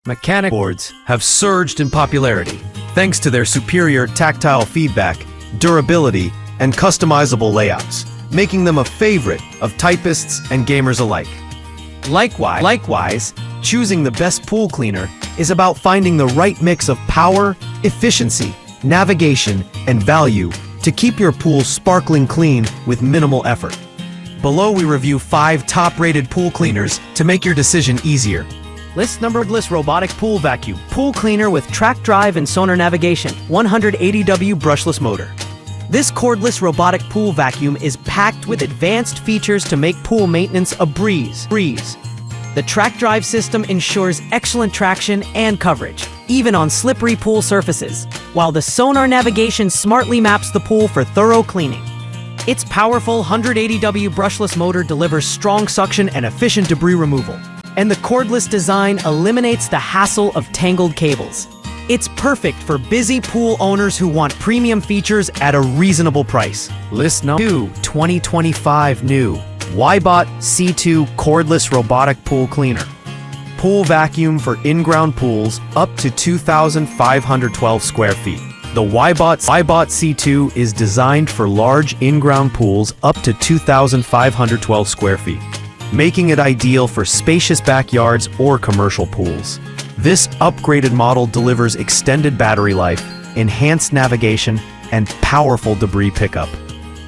Mechanic boards have surged in popularity thanks to their superior tactile feedback, durability, and customizable layouts, making them a favorite of typists and gamers alike. Likewise, choosing the best pool cleaner is about finding the right mix of power, efficiency, navigation, and value to keep your pool sparkling clean with minimal effort. Below we review 5 top-rated pool cleaners to make your decision easier. List Numberless Robotic Pool Vacuum. Pool cleaner with track drive and sonar navigation. 180W brushless motor. This cordless robotic pool vacuum is packed with advanced features to make pool maintenance a breeze. The track drive system ensures excellent traction and coverage, even on slippery pool surfaces, while the sonar navigation smartly maps the pool for thorough cleaning. Its powerful 180W brushless motor delivers strong suction and efficient debris removal, and the cordless design eliminates the hassle of tangled cables. It's perfect for busy pool owners who want premium features at a reasonable price. List number 2, 2025 new Wybot C2 cordless robotic pool cleaner. Pool vacuum for in-ground pools up to 2,512 square feet. The Wybot C2 is designed for large in-ground pools up to 2,512 square feet, making it ideal for spacious backyards or commercial pools. This upgraded model delivers extended battery life, enhanced navigation, and powerful debris pickup.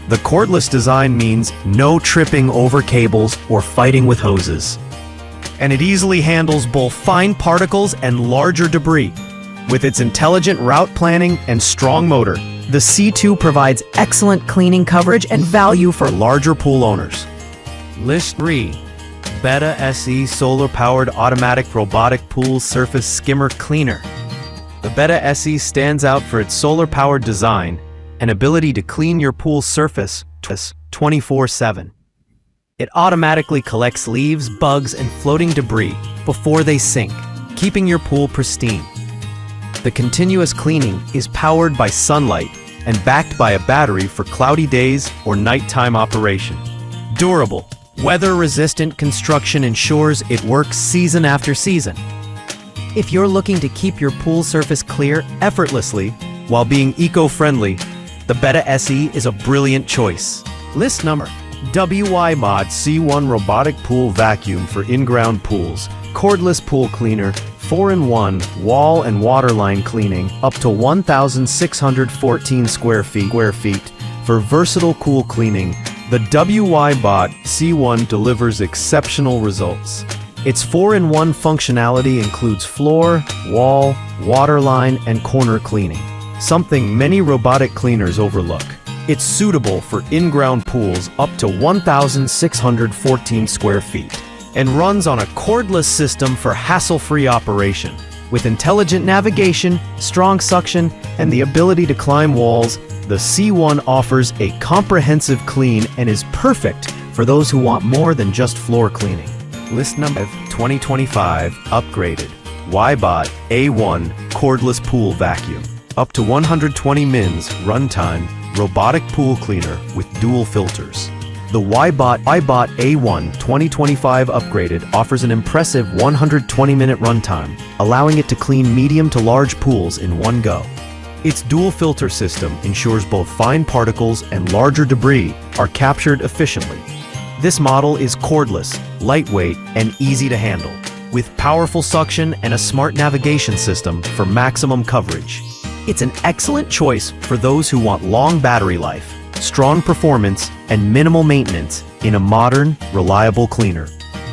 The cordless design means no tripping over cables or fighting with hoses. And it easily handles both fine particles and larger debris. With its intelligent route planning and strong motor, the C2 provides excellent cleaning coverage and value for larger pool owners. List 3. Betta SE solar-powered automatic robotic pool surface skimmer cleaner. The Betta SE stands out for its solar-powered design and ability to clean your pool surface 24/7. It automatically collects leaves, bugs, and floating debris before they sink, keeping your pool pristine. The continuous cleaning is powered by sunlight and backed by a battery for cloudy days or nighttime operation. Durable, weather-resistant construction ensures it works season after season. If you're looking to keep your pool surface clear effortlessly while being eco-friendly, the Betta SE is a brilliant choice. List number Wybot C1 robotic pool vacuum for in-ground pools, cordless pool cleaner, 4-in-1 wall and waterline cleaning up to 1,614 square feet for versatile pool cleaning. The Wybot C1 delivers exceptional results. Its 4-in-1 functionality includes floor, wall, waterline, and corner cleaning, something many robotic cleaners overlook. It's suitable for in-ground pools up to 1,614 square feet and runs on a cordless system for hassle-free operation. With intelligent navigation, strong suction, and the ability to climb walls, the C1 offers a comprehensive clean and is perfect for those who want more than just floor cleaning. List number 2025 upgraded Ybot A1 cordless pool vacuum. Up to 120 mins runtime robotic pool cleaner with dual filters. The Ybot A1 2025 upgraded offers an impressive 120-minute runtime, allowing it to clean medium to large pools in one go. Its dual filter system ensures both fine particles and larger debris are captured efficiently. This model is cordless, lightweight, and easy to handle, with powerful suction and a smart navigation system for maximum coverage. It's an excellent choice for those who want long battery life, strong performance, and minimal maintenance in a modern, reliable cleaner.